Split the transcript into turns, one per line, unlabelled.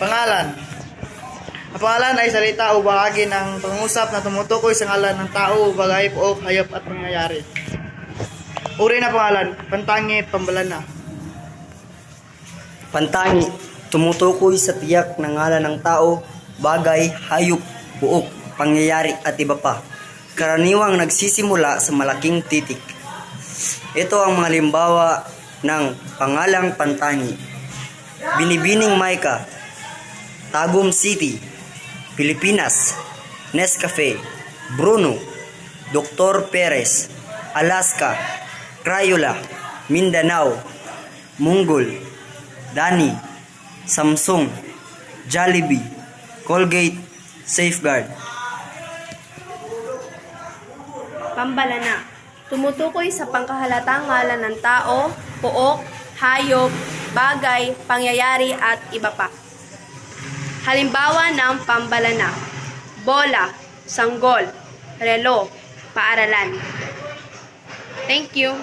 Pangalan. Ang pangalan ay salita o bahagi ng pangungusap na tumutukoy sa ngalan ng tao, bagay, o hayop at pangyayari. Uri na pangalan, pantangi, pambalana.
Pantangi, tumutukoy sa tiyak na ngalan ng tao, bagay, hayop, buok, pangyayari at iba pa. Karaniwang nagsisimula sa malaking titik. Ito ang mga halimbawa ng pangalang pantangi. Binibining Maika, Tagum City, Pilipinas. Nescafe, Bruno, Dr. Perez, Alaska, Crayola, Mindanao, Munggol, Dani, Samsung, Jollibee, Colgate, Safeguard.
Pambalana. Tumutukoy sa pangkahalatang ngalan ng tao, puok, hayop, bagay, pangyayari at iba pa. Halimbawa ng pambalana: bola, sanggol, relo, paaralan. Thank you.